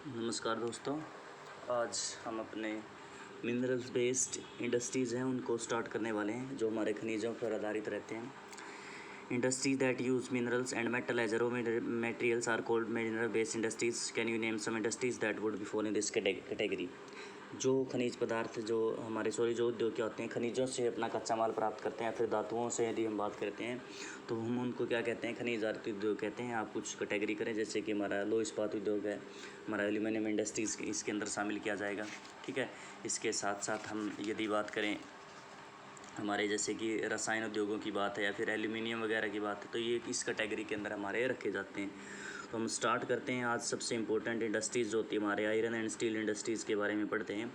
नमस्कार दोस्तों। आज हम अपने मिनरल्स बेस्ड इंडस्ट्रीज़ हैं उनको स्टार्ट करने वाले हैं जो हमारे खनिजों पर आधारित रहते हैं। Industries that use minerals and metal as raw materials are called mineral based industries. Can you name some industries that would be fall in this category. जो खनिज पदार्थ जो उद्योग क्या होते हैं, खनिजों से अपना कच्चा माल प्राप्त करते हैं, फिर धातुओं से यदि हम बात करते हैं तो हम उनको क्या कहते हैं, खनिज आधारित उद्योग कहते हैं। आप कुछ कैटेगरी करें, जैसे कि हमारा लो इस्पात उद्योग है, हमारा एल्यूमिनियम इंडस्ट्रीज़ इसके अंदर शामिल किया जाएगा। ठीक है, इसके साथ साथ हम यदि बात करें हमारे जैसे कि रसायन उद्योगों की बात है या फिर एल्यूमिनियम वगैरह की बात है, तो ये इस कैटेगरी के अंदर हमारे रखे जाते हैं। तो हम स्टार्ट करते हैं। आज सबसे इम्पोर्टेंट इंडस्ट्रीज़ जो होती है हमारे आयरन एंड स्टील इंडस्ट्रीज़ के बारे में पढ़ते हैं।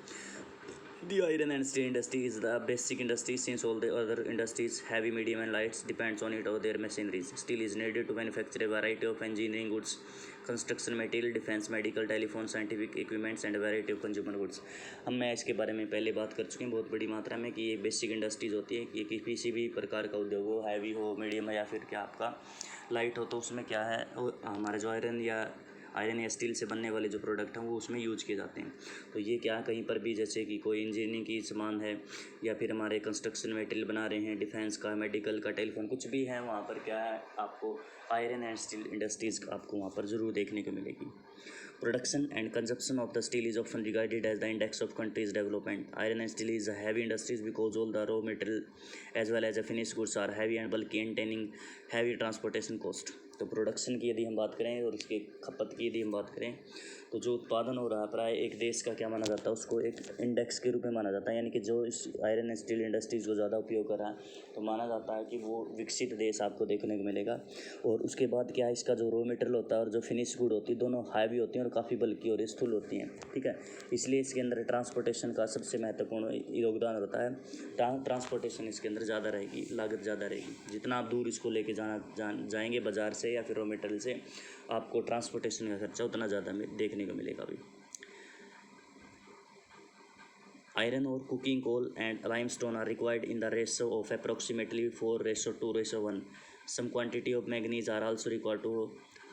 The iron and steel industry is the basic industry since all the other industries, heavy, medium and lights, depends on it or their machineries. Steel is needed to manufacture a variety of engineering goods, construction material, defense, medical, telephone, scientific equipments and a variety of consumer goods. हम मैं इसके बारे में पहले बात कर चुके हैं बहुत बड़ी मात्रा में कि ये बेसिक इंडस्ट्रीज़ होती है। ये किसी भी प्रकार का उद्योग हो, हैवी हो, मीडियम है या फिर क्या आपका लाइट हो, तो उसमें क्या है हमारा जो आयरन या स्टील से बनने वाले जो प्रोडक्ट हैं वो उसमें यूज किए जाते हैं। तो ये क्या कहीं पर भी जैसे कि कोई इंजीनियरिंग की सामान है या फिर हमारे कंस्ट्रक्शन मटेरियल बना रहे हैं, डिफेंस का, मेडिकल का, टेलीफोन, कुछ भी है, वहाँ पर क्या है आपको आयरन एंड स्टील इंडस्ट्रीज़ आपको वहाँ पर ज़रूर देखने को मिलेगी। Production and consumption of the steel is often regarded as the index of country's development. Iron and steel is a heavy industries because all the raw material as well as the finished goods are heavy and bulky, maintaining heavy transportation cost. तो production की यदि हम बात करें और इसके खपत की यदि हम बात करें तो जो उत्पादन हो रहा है प्राय एक देश का क्या माना जाता है, उसको एक इंडेक्स के रूप में माना जाता है। यानी कि जो इस आयरन एंड स्टील इंडस्ट्रीज़ को ज़्यादा उपयोग कर रहा है तो माना जाता है कि वो विकसित देश आपको देखने को मिलेगा। और उसके बाद क्या है, इसका जो रॉ मटेरियल होता है और जो फिनिश गुड होती है दोनों हैवी होती हैं और काफ़ी बल्कि और स्थूल होती हैं। ठीक है, इसलिए इसके अंदर ट्रांसपोर्टेशन का सबसे महत्वपूर्ण योगदान होता है। ट्रांसपोर्टेशन इसके अंदर ज़्यादा रहेगी, लागत ज़्यादा रहेगी। जितना आप दूर इसको लेके जाएंगे बाज़ार से या फिर रॉ मटेरियल से, आपको ट्रांसपोर्टेशन का खर्चा उतना ज़्यादा देखने को मिलेगा अभी। Iron ore, coking coal and limestone are required in the ratio of approximately 4:2:1. Some quantity of manganese are also required to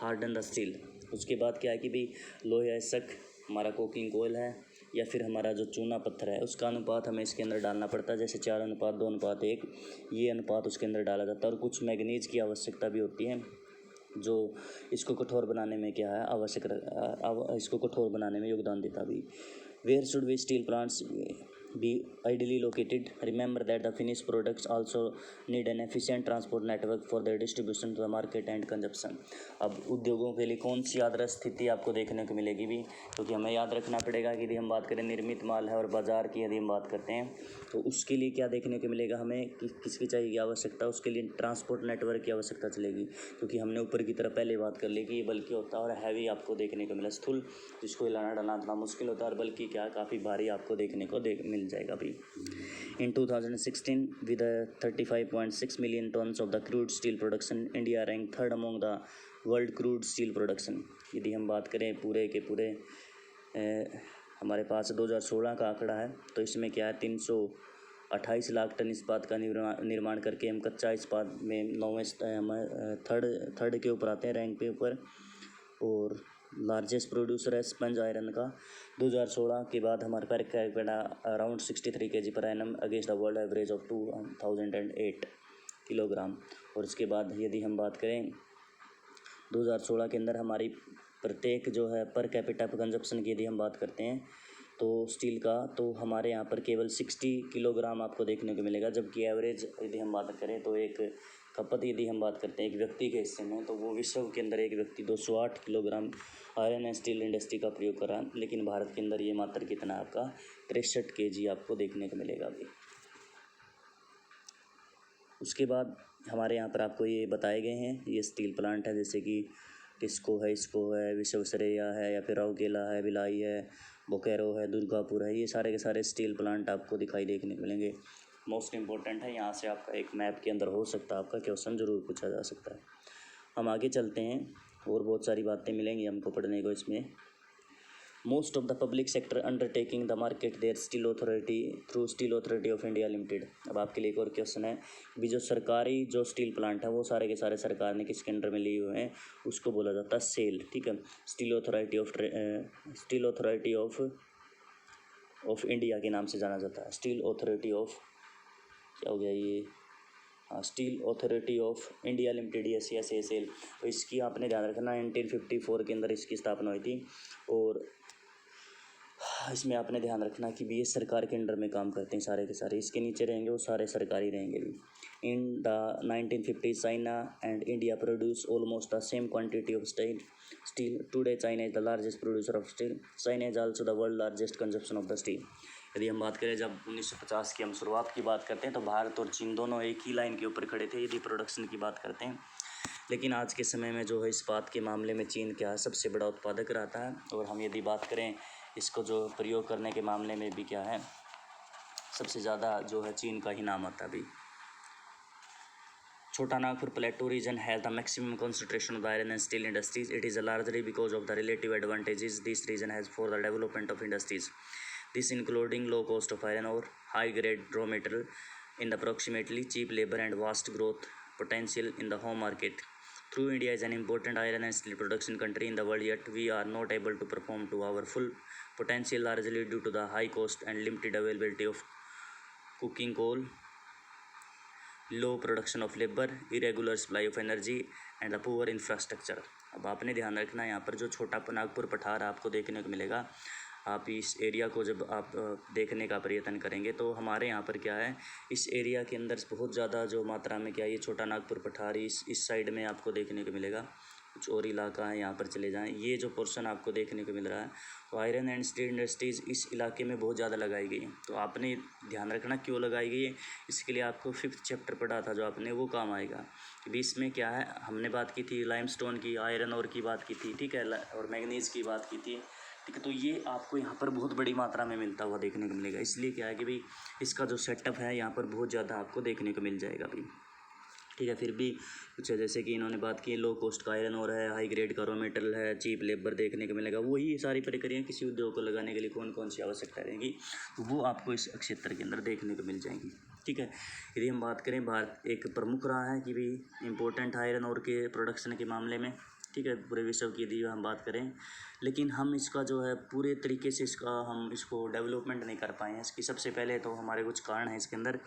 harden the steel. उसके बाद क्या है कि भाई लोहे अयस्क, हमारा कोकिंग कोयल है या फिर हमारा जो चूना पत्थर है, उसका अनुपात हमें इसके अंदर डालना पड़ता है, जैसे 4:2:1, ये अनुपात उसके अंदर डाला जाता है। और कुछ मैग्नीज की आवश्यकता भी होती है जो इसको कठोर बनाने में क्या है इसको कठोर बनाने में योगदान देता भी। Where should we steel plants be ideally located? Remember that the finished products also need an efficient transport network for their distribution to the market and consumption. अब उद्योगों के लिए कौन सी आदर्श स्थिति आपको देखने को मिलेगी भी, क्योंकि हमें याद रखना पड़ेगा कि यदि हम बात करें निर्मित माल है और बाज़ार की यदि हम बात करते हैं तो उसके लिए क्या देखने को मिलेगा हमें कि किसकी चाहिए आवश्यकता, उसके लिए ट्रांसपोर्ट नेटवर्क की आवश्यकता चलेगी। क्योंकि हमने ऊपर की तरफ पहले बात कर ली कि ये बल्कि होता है और हैवी आपको देखने को मिला, स्थूल जिसको हिलाना डालना मुश्किल होता है, और बल्कि क्या काफ़ी भारी आपको देखने को मिल जाएगा भी। In 2016, with 35.6 million tons of the crude steel production, India ranked third among the world crude steel production. यदि हम बात करें पूरे के पूरे हमारे पास 2016 का आंकड़ा है, तो इसमें क्या है 328 लाख टन इस्पात का निर्माण करके हम कच्चा इस्पात में 9वें थर्ड के ऊपर आते हैं, रैंक पे ऊपर। और लार्जेस्ट प्रोड्यूसर है स्पंज आयरन का। 2016 के बाद हमारे per capita around 63 kg per annum against the world average of 2008 kilogram. और इसके बाद यदि हम बात करें 2016 के अंदर हमारी प्रत्येक जो है पर कैपिटा कंजप्शन की यदि हम बात करते हैं तो स्टील का, तो हमारे यहाँ पर केवल 60 किलोग्राम आपको देखने को मिलेगा, जबकि एवरेज यदि हम बात करें तो एक खपत यदि हम बात करते हैं एक व्यक्ति के हिस्से में, तो वो विश्व के अंदर एक व्यक्ति 208 kilogram iron and steel industry का प्रयोग कर रहा है। लेकिन भारत के अंदर ये मात्र कितना आपका 63 kg आपको देखने को मिलेगा अभी। उसके बाद हमारे यहाँ पर आपको ये बताए गए हैं, ये स्टील प्लांट है, जैसे कि टिस्को है, इसको है, विश्वेश्वरैया है या फिर राउरकेला है, भिलाई है, बोकारो है, दुर्गापुर है, ये सारे के सारे स्टील प्लांट आपको दिखाई देखने को मिलेंगे। मोस्ट इम्पोर्टेंट है, यहाँ से आपका एक मैप के अंदर हो सकता है आपका क्वेश्चन ज़रूर पूछा जा सकता है। हम आगे चलते हैं और बहुत सारी बातें मिलेंगी हमको पढ़ने को इसमें। Most of the public sector undertaking the market there steel authority through steel authority of India limited. अब आपके लिए एक और क्वेश्चन है भी जो सरकारी जो स्टील प्लांट है वो सारे के सारे सरकार ने किसके अंडर में लिए हुए हैं, उसको बोला जाता है सेल। ठीक है, स्टील अथॉरिटी ऑफ इंडिया के नाम से जाना जाता है। स्टील अथॉरिटी ऑफ क्या हो गया ये, हाँ, steel authority of India limited, yes SAIL. तो इसकी आपने ध्यान रखना 1954 के अंदर इसकी स्थापना हुई थी। और इसमें आपने ध्यान रखना कि भी ये सरकार के अंडर में काम करते हैं सारे के सारे, इसके नीचे रहेंगे वो सारे सरकारी रहेंगे भी। In the 1950s China and India produce almost the same quantity of steel. Today China is the largest producer of steel. China is also the world largest consumption of the steel. यदि हम बात करें जब 1950 की हम शुरुआत की बात करते हैं तो भारत और चीन दोनों एक ही लाइन के ऊपर खड़े थे यदि प्रोडक्शन की बात करते हैं। लेकिन आज के समय में जो है इस्पात के मामले में चीन क्या है, सबसे बड़ा उत्पादक रहता है। और हम यदि बात करें इसको जो प्रयोग करने के मामले में भी क्या है, सबसे ज़्यादा जो है चीन का ही नाम आता है भी। छोटा Nagpur plateau region has the maximum concentration of the iron and steel industries. It is largely because of the relative advantages this region has for the development of industries. This including low cost of iron ore, high grade raw material in the approximately cheap labor and vast growth potential in the home market. Through India is an important iron and steel production country in the world, yet we are not able to perform to our full potential largely due to the high cost and limited availability of coking coal, low production of labour, irregular supply of energy and the poor infrastructure. अब आपने ध्यान रखना है यहाँ पर जो छोटा नागपुर पठार आपको देखने को मिलेगा। आप इस एरिया को जब आप देखने का प्रयत्न करेंगे तो हमारे यहाँ पर क्या है, इस एरिया के अंदर बहुत ज़्यादा जो मात्रा में क्या है ये छोटा नागपुर पठार इस साइड में आपको देखने को मिलेगा। कुछ और इलाका है यहाँ पर चले जाएं, ये जो पोर्शन आपको देखने को मिल रहा है तो आयरन एंड स्टील इंडस्ट्रीज़ इस इलाके में बहुत ज़्यादा लगाई गई हैं। तो आपने ध्यान रखना क्यों लगाई गई है, इसके लिए आपको 5th चैप्टर पढ़ा था जो आपने, वो काम आएगा। कि इसमें क्या है, हमने बात की थी लाइमस्टोन की, आयरन और की बात की थी, ठीक है, और मैग्नीज़ की बात की थी, ठीक है। तो ये आपको यहाँ पर बहुत बड़ी मात्रा में मिलता हुआ देखने को मिलेगा। इसलिए क्या है कि भाई इसका जो सेटअप है यहाँ पर बहुत ज़्यादा आपको देखने को मिल जाएगा भाई, ठीक है। फिर भी कुछ जैसे कि इन्होंने बात की लो कॉस्ट का आयरन और है, हाई ग्रेड का रॉ मटेरियल है, चीप लेबर देखने को मिलेगा। वही सारी प्रक्रियाएं किसी उद्योग को लगाने के लिए कौन कौन सी आवश्यकता रहेगी तो वो आपको इस क्षेत्र के अंदर देखने को मिल जाएंगी, ठीक है। यदि हम बात करें, भारत एक प्रमुख रहा है कि भाई इम्पोर्टेंट आयरन और के प्रोडक्शन के मामले में, ठीक है, पूरे विश्व की यदि हम बात करें, लेकिन हम इसका जो है पूरे तरीके से हम इसको डेवलपमेंट नहीं कर पाए हैं। इसकी सबसे पहले तो हमारे कुछ कारण हैं इसके अंदर।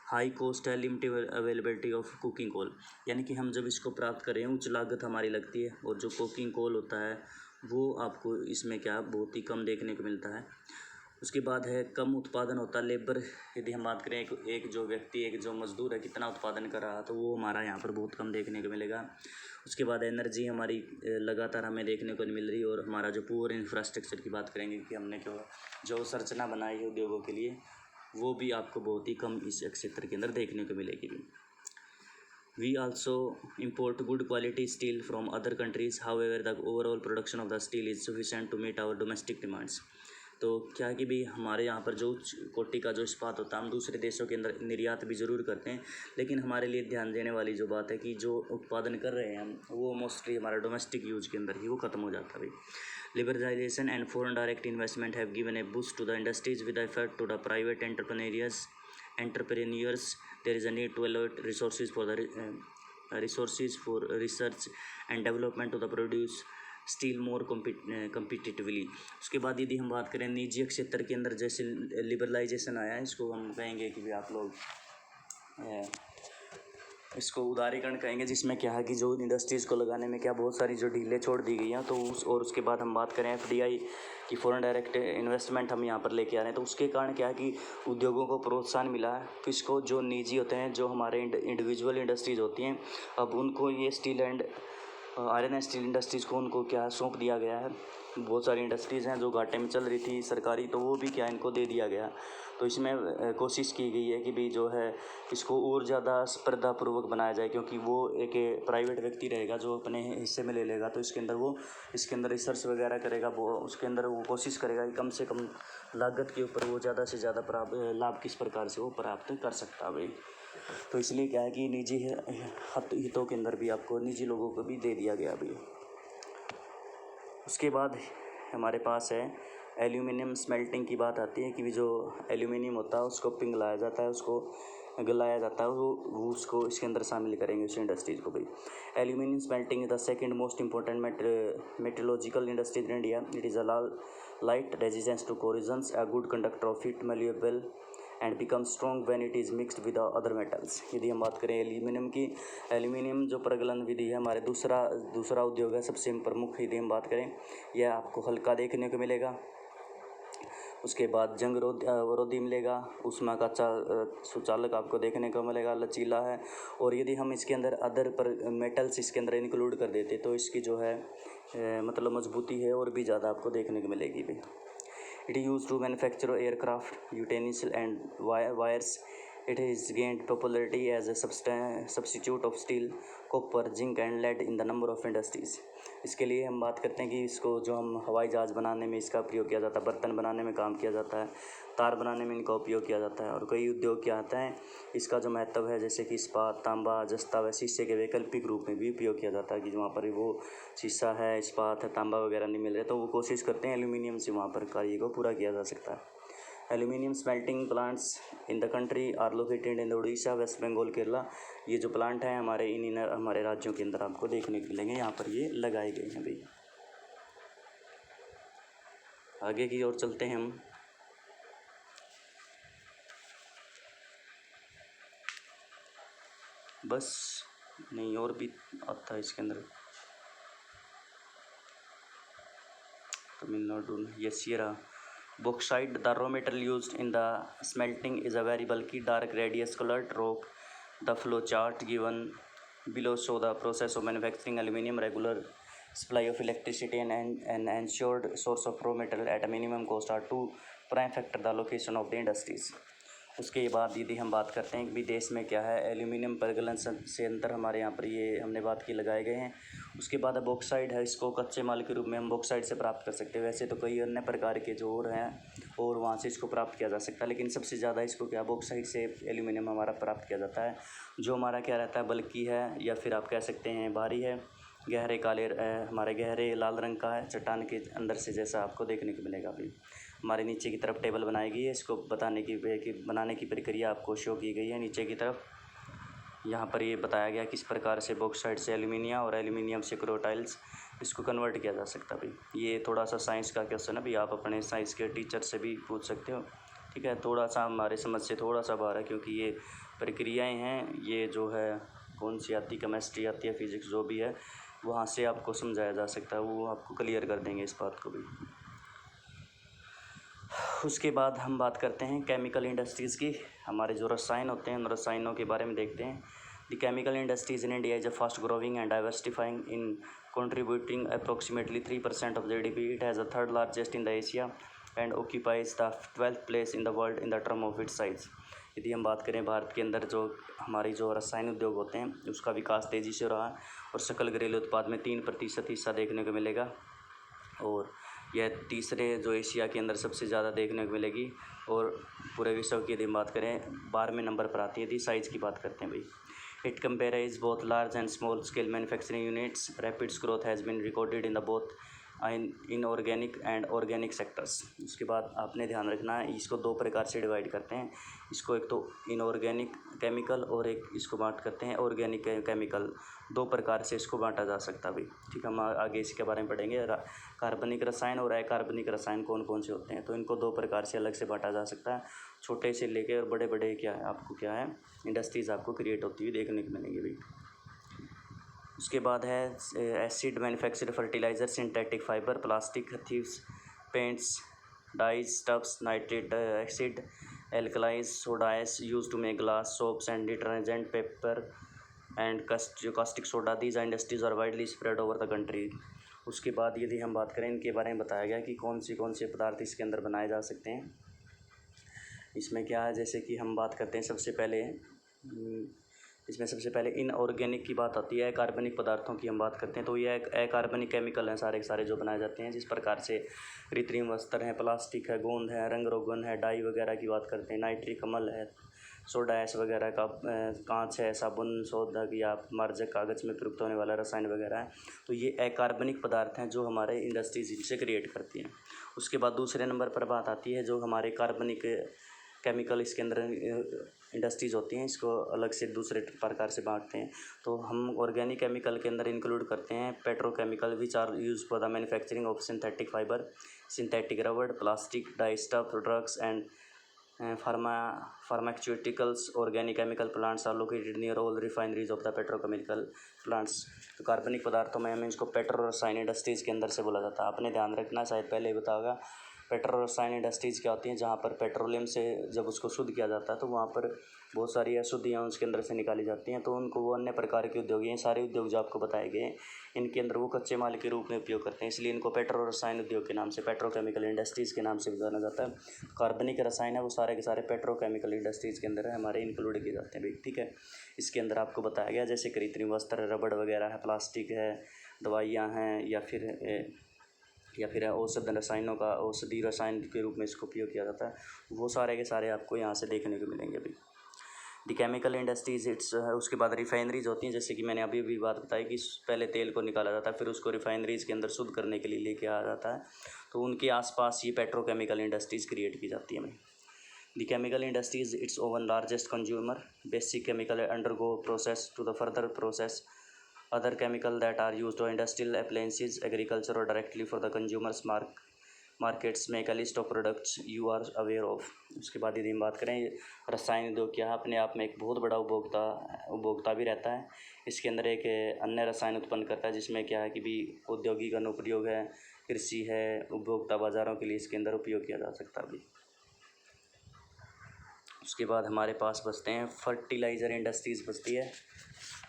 हाई कॉस्ट है, limited availability of cooking coal, यानी कि हम जब इसको प्राप्त करें उच्च लागत हमारी लगती है, और जो कुकिंग कोल होता है वो आपको इसमें क्या बहुत ही कम देखने को मिलता है। उसके बाद है कम उत्पादन होता है, लेबर यदि हम बात करें एक जो व्यक्ति, एक जो मजदूर है कितना उत्पादन कर रहा है तो वो हमारा यहाँ पर बहुत कम देखने को मिलेगा। उसके बाद एनर्जी हमारी लगातार हमें देखने को नहीं मिल रही, और हमारा जो पूरे इंफ्रास्ट्रक्चर की बात करेंगे कि हमने जो संरचना बनाई है उद्योगों के लिए, वो भी आपको बहुत ही कम इस क्षेत्र के अंदर देखने को मिलेगी। We also import good quality steel from other countries. However, the overall production of the steel is sufficient to meet our domestic demands. तो क्या कि भी हमारे यहाँ पर जो उच्च कोटि का जो इस्पात होता है हम दूसरे देशों के अंदर निर्यात भी ज़रूर करते हैं, लेकिन हमारे लिए ध्यान देने वाली जो बात है कि जो उत्पादन कर रहे हैं हम वो मोस्टली हमारा डोमेस्टिक यूज के अंदर ही वो खत्म हो जाता है भाई। Liberalization and foreign direct investment have given a boost to the industries with effect to the private entrepreneurs. There is a need to allocate resources for research and development to the produce steel more competitively. उसके बाद यदि हम बात करें निजी क्षेत्र के अंदर जैसे लिबरलाइजेशन आया है, इसको हम कहेंगे कि भी आप लोग इसको उदारीकरण कहेंगे, जिसमें क्या है कि जो इंडस्ट्रीज़ को लगाने में क्या बहुत सारी जो ढीलें छोड़ दी गई हैं तो और उसके बाद हम बात करें FDI की फॉरेन डायरेक्ट इन्वेस्टमेंट हम यहाँ पर लेके आ रहे हैं, तो उसके कारण क्या है कि उद्योगों को प्रोत्साहन मिला है। तो इसको जो निजी होते हैं, जो हमारे इंडिविजुअल इंडस्ट्रीज़ होती हैं, अब उनको ये steel and iron and steel industries को उनको क्या सौंप दिया गया है। बहुत सारी इंडस्ट्रीज़ हैं जो घाटे में चल रही थी सरकारी, तो वो भी क्या इनको दे दिया गया। तो इसमें कोशिश की गई है कि भी जो है इसको और ज़्यादा स्पर्धापूर्वक बनाया जाए, क्योंकि वो एक प्राइवेट व्यक्ति रहेगा जो अपने हिस्से में ले लेगा, तो इसके अंदर रिसर्च वगैरह करेगा, वो उसके अंदर वो कोशिश करेगा कि कम से कम लागत के ऊपर वो ज़्यादा से ज़्यादा लाभ किस प्रकार से वो प्राप्त कर सकता है भाई। तो इसलिए क्या है कि निजी हितों के अंदर भी आपको निजी लोगों को भी दे दिया गया भी। उसके बाद हमारे पास है एल्यूमिनियम स्मेल्टिंग की बात आती है कि जो एल्यूमिनियम होता है उसको पिघलाया जाता है, उसको गलाया जाता है, वो उसको इसके अंदर शामिल करेंगे उस इंडस्ट्रीज़ को भाई। Aluminium smelting is the second most important metallurgical industry in India. It is a light resistance to corrosions, a good conductor of heat, malleable and become strong when it is mixed with other metals. यदि हम बात करें aluminium की, aluminium जो प्रगलन विधि है हमारे दूसरा उद्योग है सबसे प्रमुख। यदि हम बात करें, यह आपको हल्का देखने को मिलेगा, उसके बाद जंग रोधी मिलेगा, ऊष्मा का सुचालक आपको देखने को मिलेगा, लचीला है। और यदि हम इसके अंदर अदर मेटल्स इसके अंदर इंक्लूड कर देते तो इसकी जो है मतलब मजबूती है और भी ज़्यादा आपको देखने को मिलेगी भी। It is used to manufacture aircraft, utensils and wires. It has gained popularity as a substitute of steel, copper, zinc and lead in the number of industries. इसके लिए हम बात करते हैं कि इसको जो हम हवाई जहाज़ बनाने में इसका प्रयोग किया जाता है, बर्तन बनाने में काम किया जाता है, तार बनाने में इनका उपयोग किया जाता है। और कई उद्योग क्या आता है, इसका जो महत्व है जैसे कि इस्पात, तांबा, जस्ता व शीशे के वैकल्पिक रूप में भी उपयोग किया जाता है कि वहाँ पर वो शीशा है, इस्पात है, तांबा वगैरह नहीं मिल रहे तो वो कोशिश करते हैं एल्यूमिनियम से वहाँ पर कार्य को पूरा किया जा सकता है। Aluminium smelting plants in the country are located in Orissa, West Bengal, Kerala. ये जो प्लांट हैं हमारे राज्यों के अंदर आपको देखने को मिलेंगे, यहाँ पर ये लगाए गए हैं भाई। आगे की ओर चलते हैं हम। बस नहीं, और भी आता है इसके अंदर। तमिलनाडु, यस ये रहा। Bauxite, the raw material used in the smelting, is a very bulky, dark, radius colored rock. The flow chart given below show the process of manufacturing aluminium. Regular supply of electricity and an ensured source of raw material at a minimum cost are two prime factor the location of the industries. उसके बाद यदि हम बात करते हैं कि विदेश में क्या है, एल्यूमिनियम प्रगलन से अंतर हमारे यहाँ पर ये हमने बात की लगाए गए हैं। उसके बाद बॉक्साइट है, इसको कच्चे माल के रूप में हम बॉक्साइट से प्राप्त कर सकते हैं। वैसे तो कई अन्य प्रकार के जो और हैं और वहाँ से इसको प्राप्त किया जा सकता है, लेकिन सबसे ज़्यादा इसको क्या बॉक्साइट से एल्यूमिनियम हमारा प्राप्त किया जाता है, जो हमारा क्या रहता है बल्कि है, या फिर आप कह सकते हैं भारी है, गहरे काले हमारे गहरे लाल रंग का है, चट्टान के अंदर से जैसा आपको देखने को मिलेगा। अभी हमारे नीचे की तरफ टेबल बनाई गई है, इसको बनाने की प्रक्रिया आपको शो की गई है नीचे की तरफ। यहाँ पर ये बताया गया किस प्रकार से बॉक्साइट से एल्यूमिनियम और एल्यूमिनियम से क्रोटाइल्स इसको कन्वर्ट किया जा सकता है भाई। ये थोड़ा सा साइंस का क्वेश्चन है भाई, आप अपने साइंस के टीचर से भी पूछ सकते हो, ठीक है। थोड़ा सा हमारे समझ से थोड़ा सा बाहर है, क्योंकि ये प्रक्रियाएँ हैं, ये जो है कौन सी आती, केमिस्ट्री आती है, फिज़िक्स जो भी है, वहाँ से आपको समझाया जा सकता है, वो आपको क्लियर कर देंगे इस बात को भी। उसके बाद हम बात करते हैं केमिकल इंडस्ट्रीज़ की। हमारे जो रसायन होते हैं उन रसायनों के बारे में देखते हैं। The chemical industries in India is a fast growing and diversifying in contributing approximately 3% of GDP. It has the third largest in the Asia and occupies the 12th place in the world in the term of its size. यदि हम बात करें भारत के अंदर जो हमारी जो रसायन उद्योग होते हैं उसका विकास तेज़ी से रहा है और सकल घरेलू उत्पाद में 3% हिस्सा देखने को मिलेगा, और यह तीसरे जो एशिया के अंदर सबसे ज़्यादा देखने को मिलेगी, और पूरे विश्व की यदि हम बात करें 12वें नंबर पर आती है। यदि साइज़ की बात करते हैं भाई, it comprises both large and small scale manufacturing units. Rapid growth has been recorded in the both inorganic and organic sectors. उसके बाद आपने ध्यान रखना है, इसको दो प्रकार से डिवाइड करते हैं। इसको एक तो इनऑर्गेनिक केमिकल और एक इसको बांट करते हैं ऑर्गेनिक केमिकल। दो प्रकार से इसको बांटा जा सकता है भाई, ठीक है। हम आगे इसके बारे में पढ़ेंगे। कार्बनिक रसायन और अकार्बनिक रसायन कौन कौन से होते हैं, तो इनको दो प्रकार से अलग से बांटा जा सकता है। छोटे से लेके और बड़े बड़े क्या है आपको क्या है इंडस्ट्रीज़ आपको क्रिएट होती हुई देखने को मिलेंगी भाई। उसके बाद है acid manufacture fertiliser, synthetic fibre, plastic, thieves, paints, dyes, stuffs, nitrate acid, alkalis, soda ash use to make glass, soaps and detergent, paper and caustic soda. These industries are widely spread over the country. उसके बाद यदि हम बात करें, इनके बारे में बताया गया कि कौन से पदार्थ इसके अंदर बनाए जा सकते हैं। इसमें क्या है, जैसे कि हम बात करते हैं सबसे पहले इनऑर्गेनिक की बात आती है, कार्बनिक पदार्थों की हम बात करते हैं, तो ये अकार्बनिक केमिकल हैं सारे के सारे जो बनाए जाते हैं। जिस प्रकार से कृत्रिम वस्त्र है, प्लास्टिक है, गोंद है, रंग रोगन है, डाई वगैरह की बात करते हैं, नाइट्रिक अम्ल है, सोडा ऐश वगैरह का, कांच है, साबुन, शोधक या मार्जक, कागज़ में प्रयुक्त होने वाला रसायन वगैरह है। तो ये अकार्बनिक पदार्थ हैं जो हमारे इंडस्ट्रीज इनसे क्रिएट करती हैं। उसके बाद दूसरे नंबर पर बात आती है जो हमारे कार्बनिक केमिकल इसके अंदर इंडस्ट्रीज़ होती हैं, इसको अलग से दूसरे प्रकार से बांटते हैं। तो हम ऑर्गेनिक केमिकल के अंदर इंक्लूड करते हैं petrochemical which are use for the manufacturing of synthetic fibre, synthetic rubber, plastic, dye stuff, drugs and pharmaceuticals. Organic chemical plants are located near all refineries of the petrochemical plants. तो कार्बनिक पदार्थों में हमें इसको petro रसायन industries के अंदर से बोला जाता है। आपने ध्यान रखना, शायद पहले ही बताया होगा, पेट्रो रसायन इंडस्ट्रीज़ क्या होती हैं, जहाँ पर पेट्रोलियम से जब उसको शुद्ध किया जाता है तो वहाँ पर बहुत सारी अशुद्धियाँ उसके अंदर से निकाली जाती हैं, तो उनको वो अन्य प्रकार के उद्योग, ये सारे उद्योग जो आपको बताए गए हैं, इनके अंदर वो कच्चे माल के रूप में उपयोग करते हैं, इसलिए इनको पेट्रो रसायन उद्योग के नाम से, पेट्रोकेमिकल इंडस्ट्रीज़ के नाम से जाना जाता है। कार्बनिक रसायन है वो सारे के सारे पेट्रोकेमिकल इंडस्ट्रीज़ के अंदर हमारे इंक्लूड किए जाते हैं भाई, ठीक है। इसके अंदर आपको बताया गया जैसे कृत्रिम वस्त्र, रबड़ वगैरह है, प्लास्टिक है, दवाइयाँ हैं, या फिर औषध रसायनों का, औषधि रसायन के रूप में इसको उपयोग किया जाता है, वो सारे के सारे आपको यहाँ से देखने को मिलेंगे अभी। दी केमिकल इंडस्ट्रीज इट्स, उसके बाद रिफाइनरीज होती हैं, जैसे कि मैंने अभी भी बात बताई कि पहले तेल को निकाला जाता है, फिर उसको रिफाइनरीज के अंदर शुद्ध करने के लिए लेके आया जाता है, तो उनके आसपास ये पेट्रोकेमिकल इंडस्ट्रीज़ क्रिएट की जाती है। The chemical industries its own largest consumer, basic chemical undergo process to the further process other chemical that are used for industrial appliances, agriculture or directly for the consumers markets. make a list of products you are aware of. उसके बाद यदि हम बात करें रसायन उद्योग, क्या अपने आप में एक बहुत बड़ा उपभोक्ता भी रहता है, इसके अंदर एक अन्य रसायन उत्पन्न करता है, जिसमें क्या है कि भी औद्योगिक अनुप्रयोग है, कृषि है, उपभोक्ता बाज़ारों के लिए इसके अंदर उपयोग किया जा सकता है भी। उसके बाद हमारे पास बचते हैं फर्टिलाइज़र इंडस्ट्रीज़ बचती है,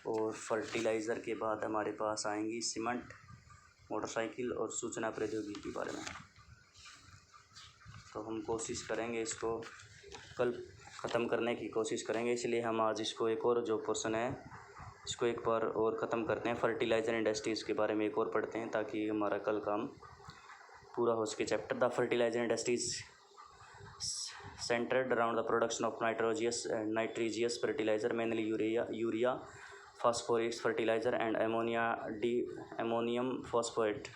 और फर्टिलाइज़र के बाद हमारे पास आएंगी सीमेंट, मोटरसाइकिल और सूचना प्रौद्योगिकी के बारे में। तो हम कोशिश करेंगे इसको कल ख़त्म करने की कोशिश करेंगे, इसलिए हम आज इसको एक और जो पोर्शन है इसको एक बार और ख़त्म करते हैं। फर्टिलाइज़र इंडस्ट्रीज़ के बारे में एक और पढ़ते हैं ताकि हमारा कल काम पूरा हो सके chapter. The fertiliser industries centered around the production of nitrogenous fertilizer, mainly urea, phosphorus fertilizer and ammonium phosphate,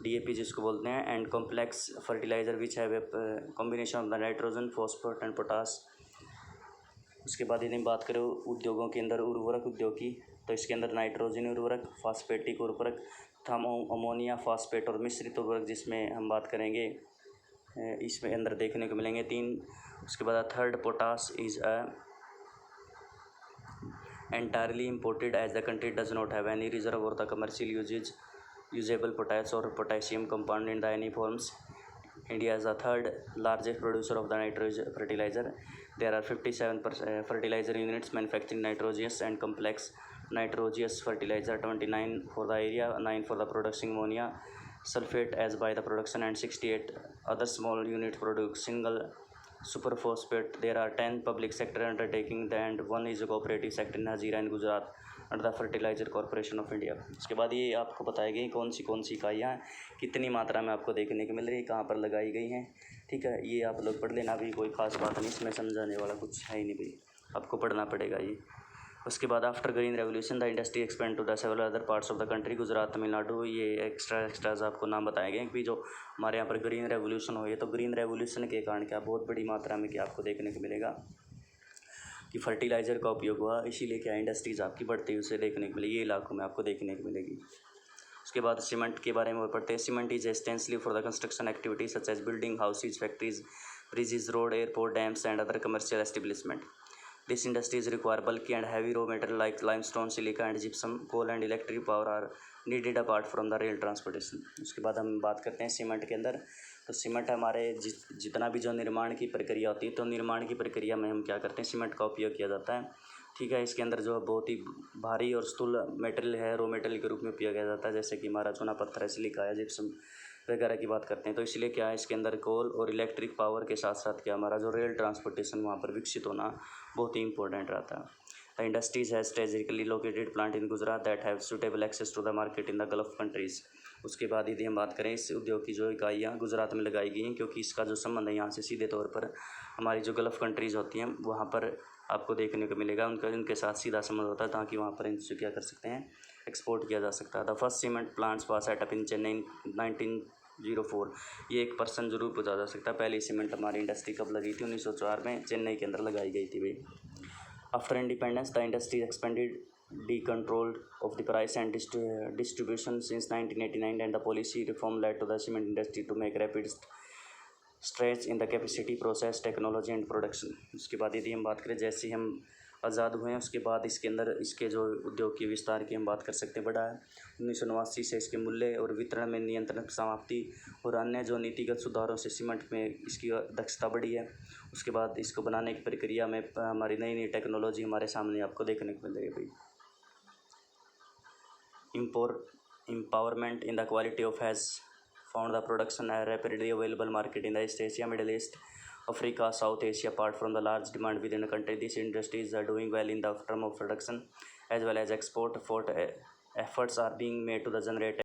DAP जिसको बोलते हैं, and complex fertilizer which have a combination of the nitrogen, phosphorus and potash. उसके बाद यदि हम बात करें उद्योगों के अंदर उर्वरक उद्योग की, तो इसके अंदर नाइट्रोजन उर्वरक, फास्फेटिक उर्वरक, अमोनिया फास्फेट और मिश्रित उर्वरक, जिसमें हम बात करेंगे इसमें अंदर देखने को मिलेंगे 3। उसके बाद third, potash is entirely imported as the country does not have any reserve or the commercial usable potash or potassium compound in the any forms. India is the third largest producer of the nitrogen fertilizer. There are 57 fertilizer units manufacturing nitrogenous and complex nitrogenous fertilizer, 29 for the area, 9 for the production ammonia sulfate as by the production, and 68 other small units produce single superphosphate. There are 10 public sector undertaking and 1 is a cooperative sector in Hazira in Gujarat under the Fertilizer Corporation of India. उसके बाद ये आपको बताई गई कौन सी इकाइयाँ कितनी मात्रा में आपको देखने को मिल रही है, कहाँ पर लगाई गई हैं, ठीक है। ये आप लोग पढ़ लेना, भी कोई ख़ास बात नहीं, इसमें समझाने वाला कुछ है ही नहीं भाई, आपको पढ़ना पड़ेगा ये। उसके बाद after green revolution the industry expand to the several other parts of the country, Gujarat, Tamil Nadu, ये एक्स्ट्राज आपको नाम बताए गए कि जो हमारे यहाँ पर ग्रीन रेवोल्यूशन हुई है, तो ग्रीन रेवोल्यूशन के कारण क्या बहुत बड़ी मात्रा में क्या आपको देखने को मिलेगा कि फर्टिलाइज़र का उपयोग हुआ, इसीलिए क्या इंडस्ट्रीज़ आपकी बढ़ती हुई उसे देखने को मिलेगी, ये इलाकों में आपको देखने को मिलेगी। उसके बाद सीमेंट के बारे में और पढ़ते हैं। Cement is extensively for the construction activities such as building, houses, factories, bridges, road, airport, dams and other commercial establishment. This industries require bulky and heavy raw material like limestone, silica and gypsum. Coal and electric power are needed apart from the rail transportation. उसके बाद हम बात करते हैं cement के अंदर। तो cement हमारे जितना भी जो निर्माण की प्रक्रिया होती है, तो निर्माण की प्रक्रिया में हम क्या करते हैं, सीमेंट का उपयोग किया जाता है, ठीक है। इसके अंदर जो बहुत ही भारी और स्थूल मेटेरियल है, रॉ मेटेरियल के रूप में उपयोग किया जाता है, जैसे कि हमारा चूना पत्थर है, सिलिका है, जिप्सम वगैरह की बात करते हैं। तो इसलिए क्या है, इसके अंदर कोल और इलेक्ट्रिक पावर के साथ साथ क्या हमारा जो रेल ट्रांसपोर्टेशन वहाँ पर विकसित होना बहुत ही इंपॉर्टेंट रहता है। The industries has strategically located plant in Gujarat that have suitable access to the market in the gulf countries. उसके बाद यदि हम बात करें इस उद्योग की जो इकाइयाँ गुजरात में लगाई गई हैं, क्योंकि इसका जो संबंध है यहाँ से सीधे तौर पर हमारी जो गल्फ कंट्रीज़ होती हैं वहाँ पर आपको देखने को मिलेगा। उनके साथ सीधा संबंध होता है, ताकि वहाँ पर इनसे क्या कर सकते हैं, एक्सपोर्ट किया जा सकता है। The first cement plants was set up in Chennai 1904। ये 1% जरूर पूछा जा सकता है। पहली सीमेंट हमारी इंडस्ट्री कब लगी थी? 1904 में चेन्नई के अंदर लगाई गई थी भाई। After independence the industry expanded decontrolled of the price and distribution since 1989, and the policy reform led to the cement industry to make rapid strides in the capacity, process, technology and production। उसके बाद यदि हम बात करें, जैसे ही हम आज़ाद हुए हैं उसके बाद इसके अंदर इसके जो उद्योग की विस्तार की हम बात कर सकते हैं, बढ़ा है। 1989 से इसके मूल्य और वितरण में नियंत्रण की समाप्ति और अन्य जो नीतिगत सुधारों से सीमेंट में इसकी दक्षता बढ़ी है। उसके बाद इसको बनाने की प्रक्रिया में हमारी नई नई टेक्नोलॉजी हमारे सामने आपको देखने को मिलेगी भाई। Empowerment in the quality of has found the production a rapidly available market in the East Asia, Middle East, Africa, South Asia. Apart from the large demand within the country, these industries are doing well in the term of production as well as export. Efforts are being made to the generate